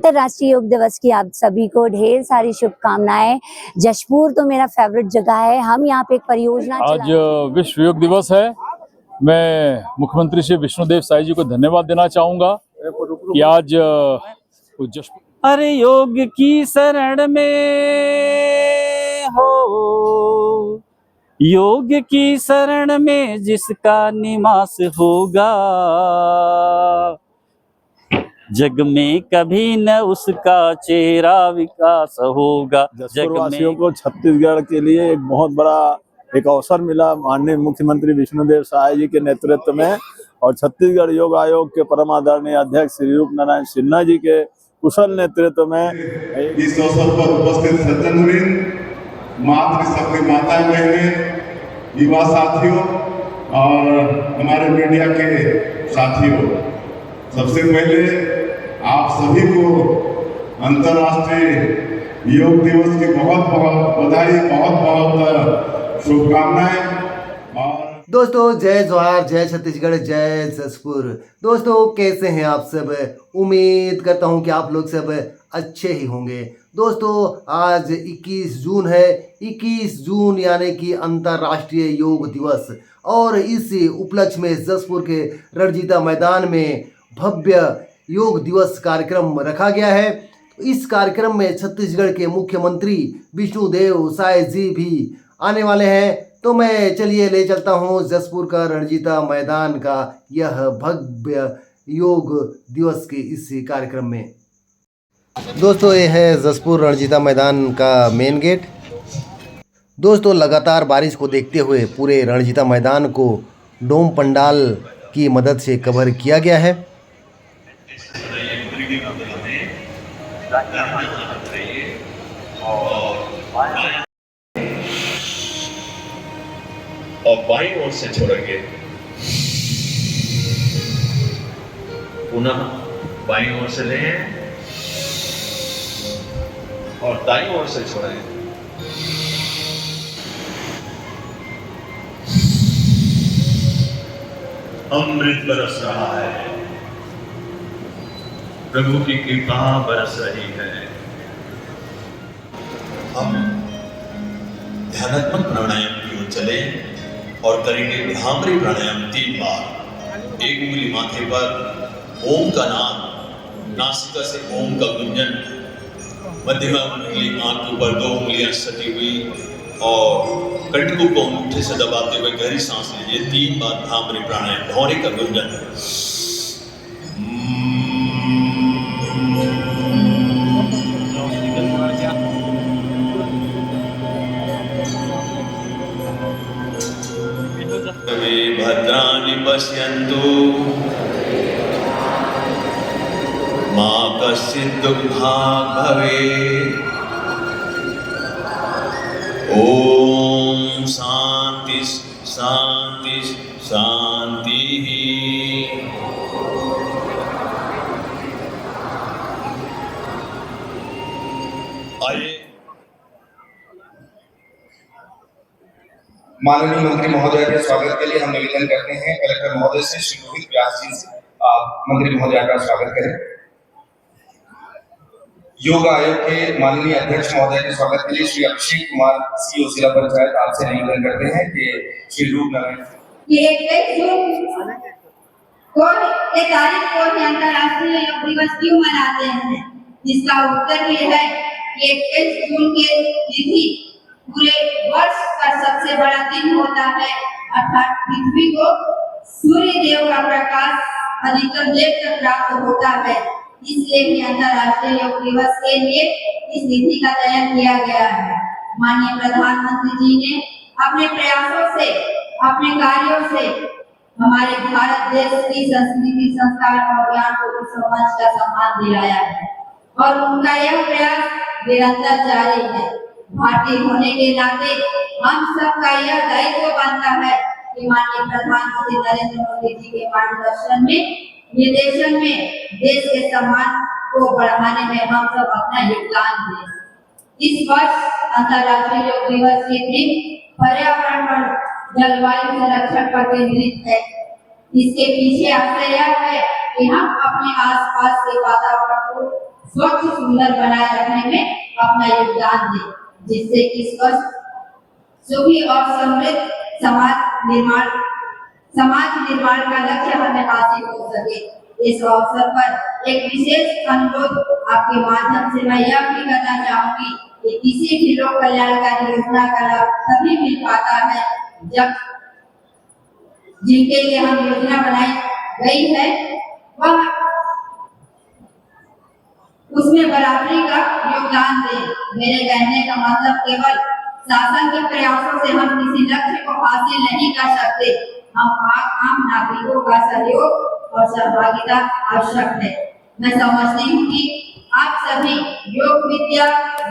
अंतर्राष्ट्रीय योग दिवस की आप सभी को ढेर सारी शुभकामनाएं। जशपुर तो मेरा फेवरेट जगह है। हम यहाँ पे एक परियोजना आज विश्व योग दिवस है। मैं मुख्यमंत्री श्री विष्णुदेव साई जी को धन्यवाद देना चाहूँगा कि आज जशपुर अरे योग की शरण में हो, योग की शरण में जिसका निवास होगा, जग में कभी न उसका चेहरा विकास होगा। जशपुर वासियों को छत्तीसगढ़ के लिए एक बहुत बड़ा एक अवसर मिला माननीय मुख्यमंत्री विष्णुदेव साय जी के नेतृत्व में और छत्तीसगढ़ योग आयोग के परम आदरणीय अध्यक्ष श्री रूप नारायण सिन्हा जी के कुशल नेतृत्व में इस अवसर पर उपस्थित सज्जनवृंद, मातृशक्ति माताएं बहनें, युवा साथियों और हमारे मीडिया के साथियों, सबसे पहले आप सभी को अंतर्राष्ट्रीय योग दिवस की बहुत बहुत बधाई, बहुत बहुत शुभकामनाएं। और दोस्तों जय जोहार, जय छत्तीसगढ़, जय जसपुर। दोस्तों कैसे हैं आप सब? उम्मीद करता हूं कि आप लोग सब अच्छे ही होंगे। दोस्तों आज 21 जून है। 21 जून यानी कि अंतर्राष्ट्रीय योग दिवस, और इस उपलक्ष्य में जसपुर के रणजीता मैदान में भव्य योग दिवस कार्यक्रम रखा गया है। इस कार्यक्रम में छत्तीसगढ़ के मुख्यमंत्री विष्णुदेव साय जी भी आने वाले हैं। तो मैं चलिए ले चलता हूं जसपुर का रणजीता मैदान का यह भव्य योग दिवस के इस कार्यक्रम में। दोस्तों ये है जसपुर रणजीता मैदान का मेन गेट। दोस्तों लगातार बारिश को देखते हुए पूरे रणजीता मैदान को डोम पंडाल की मदद से कवर किया गया है। और बाईं ओर से छोड़ेंगे, पुनः बाईं ओर से लें और दाईं ओर से छोड़ें। अमृत बरस रहा है, प्रभु की कृपा बरस रही है। हम ध्यानात्मक प्राणायाम की ओर चले और करेंगे भ्रामरी प्राणायाम 3 बार। एक उंगली माथे पर, ओम का नाम, नासिका से ओम का गुंजन, मध्यमा उंगली आंख के ऊपर 2 उंगलियां सटी हुई और कंटकों को अंगूठे से दबाते हुए गहरी सांस लीजिए। 3 बार भ्रामरी प्राणायाम, भौरे का गुंजन। भद्राणि पश्यन्तु मा कश्चित् दुःखभाग् भवेत्। ओम शांति शांति शांति। आइए माननीय मंत्री महोदय के स्वागत के लिए हम निवेदन करते हैं कलेक्टर महोदय से, श्री रोहित व्यास जी से आप मंत्री महोदय का स्वागत करें। योग आयोग के माननीय अध्यक्ष महोदय के स्वागत के लिए श्री अभिषेक कुमार सीईओ जिला पंचायत आपसे निवेदन करते हैं कि श्री रूप नारायण ये 21 जून को ये तारीख को अंतर्राष्ट्रीय योग दिवस क्यों मनाते हैं, जिसका उत्तर ये है कि 21 जून के तिथि पूरे वर्ष का सबसे बड़ा दिन होता है, अर्थात पृथ्वी को सूर्य देव का प्रकाश अधिकतम देर तक प्राप्त होता है। इसलिए भी अंतर्राष्ट्रीय योग दिवस के लिए इस तिथि का चयन किया गया है। माननीय प्रधानमंत्री जी ने अपने प्रयासों से, अपने कार्यों से हमारे भारत देश की संस्कृति, संस्कार और ज्ञान को समाज का सम्मान दिलाया है और उनका यह प्रयास निरंतर जारी है। भारतीय होने के नाते हम सबका यह दायित्व बनता है कि माननीय प्रधानमंत्री नरेंद्र मोदी जी के मार्गदर्शन में, निर्देशन में देश के सम्मान को बढ़ाने में हम सब अपना योगदान दें। इस वर्ष अंतर्राष्ट्रीय योग दिवस की थीम पर्यावरण और जलवायु संरक्षण पर केंद्रित है। इसके पीछे आशय यह है कि हम अपने आसपास के वातावरण को स्वच्छ सुंदर बनाए रखने में अपना योगदान दें, जिससे कि स्वस्थ सुखी और समृद्ध समाज निर्माण का लक्ष्य हमें हासिल हो सके। इस अवसर पर एक विशेष अनुरोध आपके माध्यम से मैं यह भी करना चाहूंगी कि किसी भी लोक कल्याणकारी योजना का लाभ तभी मिल पाता है जब जिनके लिए हम योजना बनाई गई है वह उसमें बराबरी का योगदान दें। मेरे कहने का मतलब केवल शासन के प्रयासों से हम किसी लक्ष्य को हासिल नहीं कर सकते, हम आम नागरिकों का सहयोग और सहभागिता आवश्यक है। मैं समझती हूँ कि आप सभी योग विद्या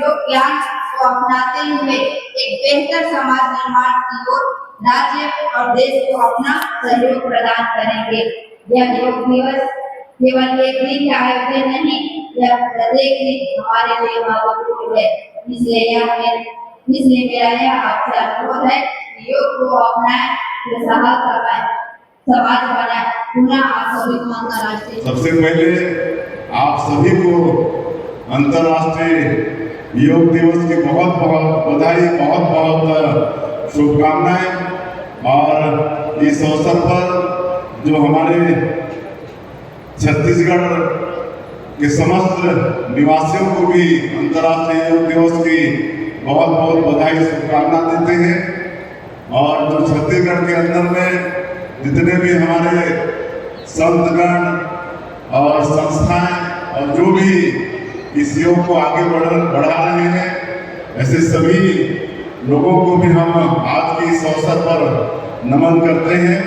योग ज्ञान को अपनाते हुए एक बेहतर समाज निर्माण की ओर राज्य और देश को अपना सहयोग प्रदान करेंगे। यह योग दिवस केवल एक दिन का आयोजन नहीं, यह प्रत्येक दिन हमारे लिए महत्वपूर्ण है। इसलिए मेरा यह आपसे अनुरोध है कि योग को अपनाएं, समाज बनाए। पुनः आप सभी को अंतर्राष्ट्रीय सबसे पहले आप सभी को अंतर्राष्ट्रीय योग दिवस की बहुत बहुत बधाई, बहुत बहुत शुभकामनाएं। और इस अवसर पर जो हमारे छत्तीसगढ़ के समस्त निवासियों को भी अंतर्राष्ट्रीय योग दिवस की बहुत बहुत बधाई, शुभकामना देते हैं। और जो छत्तीसगढ़ के अंदर में जितने भी हमारे संतगण और संस्थाएं और जो भी इस योग को आगे बढ़ा रहे हैं, ऐसे सभी लोगों को भी हम आज के इस अवसर पर नमन करते हैं।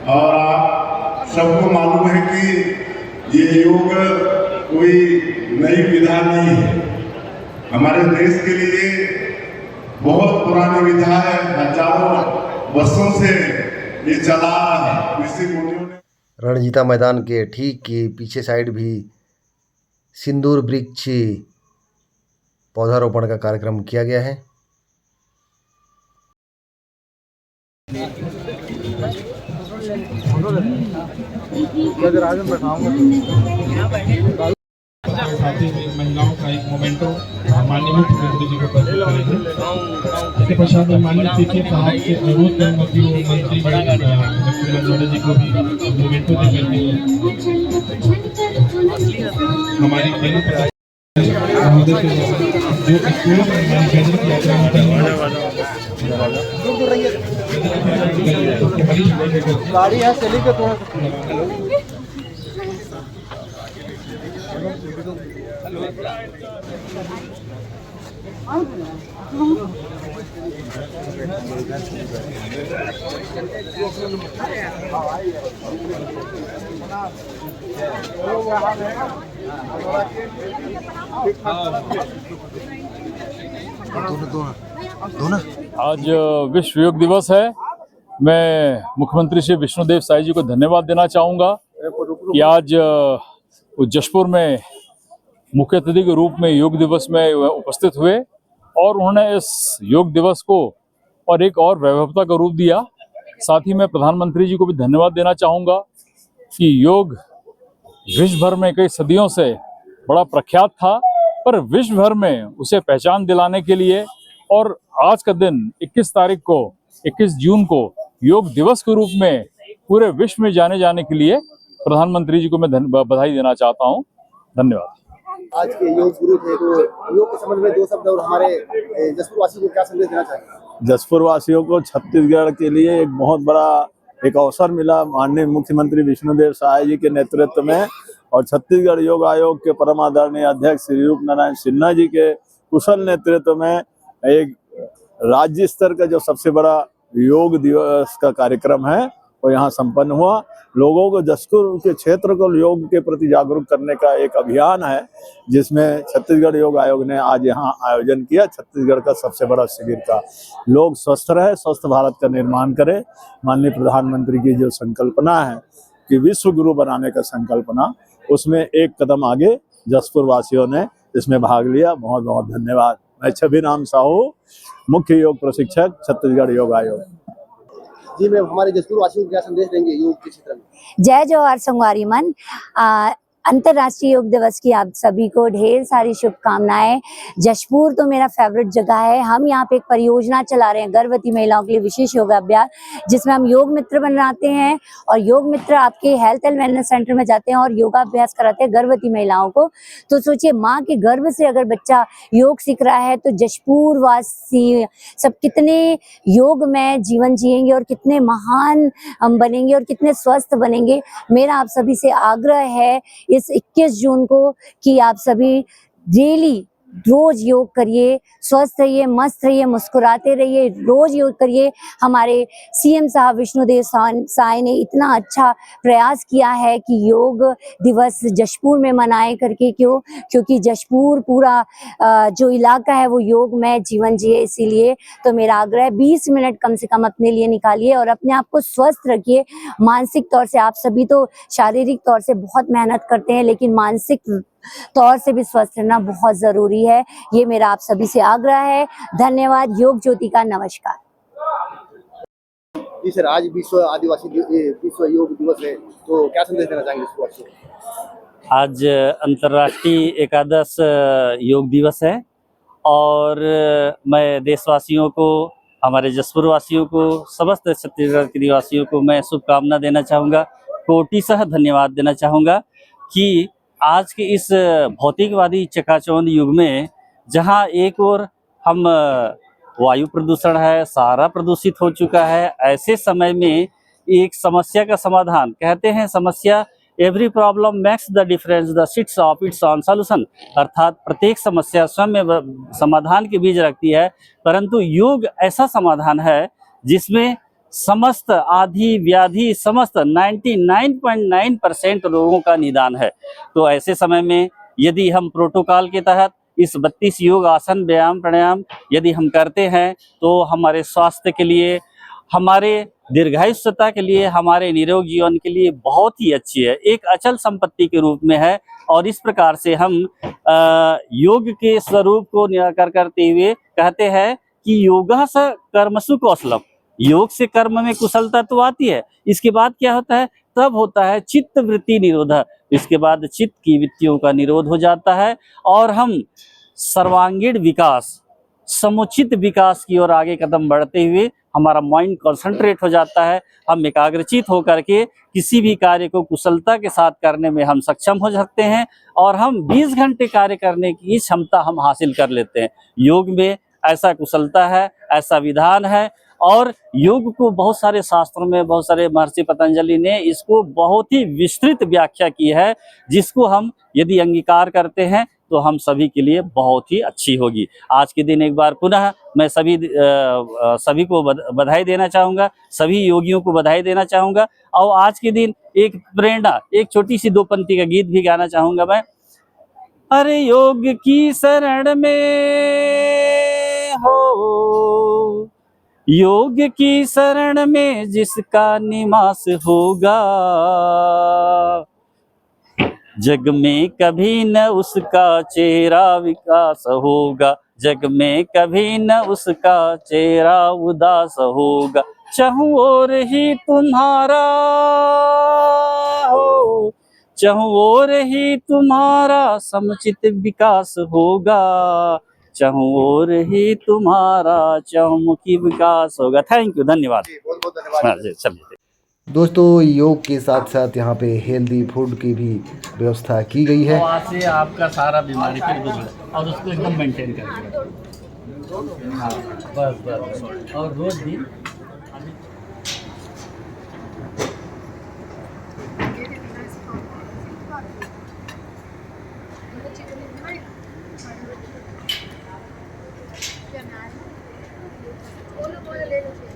और आप सबको मालूम है कि ये योग कोई नई विधा नहीं है, हमारे देश के लिए बहुत पुरानी विधा है, हजारों वर्षों से ये चला रहा है। ऋषि मुनियों ने रणजीता मैदान के ठीक के पीछे साइड भी सिंदूर वृक्ष पौधारोपण का कार्यक्रम किया गया है। साथी में महिलाओं का एक मोमेंटो माननीय मुख्यमंत्री जी को प्रस्तुत करेंगे। इसके पश्चात मैं माननीय पीछे साहब से अनुरोध करूंगा कि वो मंत्री जोड़े जी को भी मोमेंटो दे करके हमारी महोदय के जो स्कूल हमारी केंद्र की यात्रा गाड़ी है चली के थोड़ा आज विश्व योग दिवस है। मैं मुख्यमंत्री श्री विष्णुदेव साई जी को धन्यवाद देना चाहूँगा कि आज जशपुर में मुख्य अतिथि के रूप में योग दिवस में उपस्थित हुए और उन्होंने इस योग दिवस को और एक और वैभवता का रूप दिया। साथ ही मैं प्रधानमंत्री जी को भी धन्यवाद देना चाहूँगा कि योग विश्व भर में कई सदियों से बड़ा प्रख्यात था, पर विश्व भर में उसे पहचान दिलाने के लिए और आज का दिन 21 जून को योग दिवस के रूप में पूरे विश्व में जाने के लिए प्रधानमंत्री जी को मैं बधाई देना चाहता हूँ। धन्यवाद। आज के योग गुरु थे, तो योग के संबंध में दो शब्द और हमारे जसपुर वासियों को क्या संदेश देना चाहिए? जसपुर वासियों को छत्तीसगढ़ के लिए एक बहुत बड़ा एक अवसर मिला माननीय मुख्यमंत्री विष्णुदेव साय जी के नेतृत्व में और छत्तीसगढ़ योग आयोग के परम आदरणीय अध्यक्ष श्री रूप नारायण सिन्हा जी के कुशल नेतृत्व में एक राज्य स्तर का जो सबसे बड़ा योग दिवस का कार्यक्रम है वो यहाँ संपन्न हुआ। लोगों को जसपुर के क्षेत्र को योग के प्रति जागरूक करने का एक अभियान है, जिसमें छत्तीसगढ़ योग आयोग ने आज यहाँ आयोजन किया। छत्तीसगढ़ का सबसे बड़ा शिविर का लोग स्वस्थ रहे, स्वस्थ भारत का निर्माण करें। माननीय प्रधानमंत्री की जो संकल्पना है कि विश्व गुरु बनाने का संकल्पना, उसमें एक कदम आगे जसपुर वासियों ने इसमें भाग लिया। बहुत बहुत धन्यवाद। मैं छबिराम साहू, मुख्य योग प्रशिक्षक, छत्तीसगढ़ योग आयोग। जी मैम, हमारे जसपुर वासियों को क्या संदेश देंगे योग के क्षेत्र में? जय जवाहर संगवारी मन। अंतर्राष्ट्रीय योग दिवस की आप सभी को ढेर सारी शुभकामनाएं। जशपुर तो मेरा फेवरेट जगह है। हम यहाँ पे एक परियोजना चला रहे हैं गर्भवती महिलाओं के लिए विशेष योगाभ्यास, जिसमें हम योग मित्र बनाते हैं और योग मित्र आपके हेल्थ एंड वेलनेस सेंटर में जाते हैं और योगाभ्यास कराते हैं गर्भवती महिलाओं को। तो सोचिए, माँ के गर्भ से अगर बच्चा योग सीख रहा है तो जशपुर वासी सब कितने योग में जीवन जिएंगे और कितने महान हम बनेंगे और कितने स्वस्थ बनेंगे। मेरा आप सभी से आग्रह है इस 21 जून को कि आप सभी डेली रोज योग करिए, स्वस्थ रहिए, मस्त रहिए, मुस्कुराते रहिए, रोज योग करिए। हमारे सीएम साहब विष्णुदेव साय ने इतना अच्छा प्रयास किया है कि योग दिवस जशपुर में मनाए करके। क्योंकि जशपुर पूरा जो इलाका है वो योग में जीवन जिए, इसीलिए तो मेरा आग्रह है 20 मिनट कम से कम अपने लिए निकालिए और अपने आप को स्वस्थ रखिए। मानसिक तौर से आप सभी तो शारीरिक तौर से बहुत मेहनत करते हैं, लेकिन मानसिक तौर से भी स्वस्थ रहना बहुत जरूरी है। ये मेरा आप सभी से आग्रह है। धन्यवाद। योग ज्योति का नमस्कार। जी सर, आज विश्व योग दिवस है, तो क्या संदेश देना चाहेंगे इसको? आज अंतर्राष्ट्रीय एकादश योग दिवस है और मैं देशवासियों को, हमारे जशपुर वासियों को, समस्त छत्तीसगढ़ के निवासियों को मैं शुभकामना देना चाहूँगा, कोटिशः धन्यवाद देना चाहूँगा कि आज के इस भौतिकवादी चकाचौंध युग में जहाँ एक ओर हम वायु प्रदूषण है, सारा प्रदूषित हो चुका है, ऐसे समय में एक समस्या का समाधान, कहते हैं समस्या every problem makes the difference the seeds of its on solution, अर्थात प्रत्येक समस्या स्वयं में समाधान के बीज रखती है, परंतु योग ऐसा समाधान है जिसमें समस्त आदि व्याधि समस्त 99.9% लोगों का निदान है। तो ऐसे समय में यदि हम प्रोटोकॉल के तहत इस 32 योग आसन व्यायाम प्राणायाम यदि हम करते हैं तो हमारे स्वास्थ्य के लिए, हमारे दीर्घायुष्यता के लिए, हमारे निरोग जीवन के लिए बहुत ही अच्छी है, एक अचल संपत्ति के रूप में है। और इस प्रकार से हम योग के स्वरूप को निराकार करते हुए कहते हैं कि योगः स कर्मसु कौशलम, योग से कर्म में कुशलता तो आती है, इसके बाद क्या होता है, तब होता है चित्त वृत्ति निरोध, इसके बाद चित्त की वृत्तियों का निरोध हो जाता है और हम सर्वांगीण विकास, समुचित विकास की ओर आगे कदम बढ़ते हुए हमारा माइंड कंसंट्रेट हो जाता है, हम एकाग्रचित होकर के किसी भी कार्य को कुशलता के साथ करने में हम सक्षम हो सकते हैं और हम 20 घंटे कार्य करने की क्षमता हम हासिल कर लेते हैं। योग में ऐसा कुशलता है, ऐसा विधान है और योग को बहुत सारे शास्त्रों में, बहुत सारे महर्षि पतंजलि ने इसको बहुत ही विस्तृत व्याख्या की है, जिसको हम यदि अंगीकार करते हैं तो हम सभी के लिए बहुत ही अच्छी होगी। आज के दिन एक बार पुनः मैं सभी को बधाई देना चाहूँगा, सभी योगियों को बधाई देना चाहूँगा और आज के दिन एक प्रेरणा, एक छोटी सी 2 पंक्ति का गीत भी गाना चाहूँगा मैं। अरे योग की शरण में हो, योग की शरण में जिसका निवास होगा, जग में कभी न उसका चेहरा विकास होगा, जग में कभी न उसका चेहरा उदास होगा, चाहूं और ही तुम्हारा हो, चाहूं और ही तुम्हारा समुचित विकास होगा, चाहूं और ही तुम्हारा चहुमुखी विकास होगा। थैंक यू, धन्यवाद। बहुत बहुत धन्यवाद। चलिए दोस्तों, योग के साथ साथ यहाँ पे हेल्दी फूड की भी व्यवस्था की गई है। आज से आपका सारा बीमारी फिर दूर और उसको एकदम मेंटेन करेंगे। हाँ, बस और रोज भी ले लो।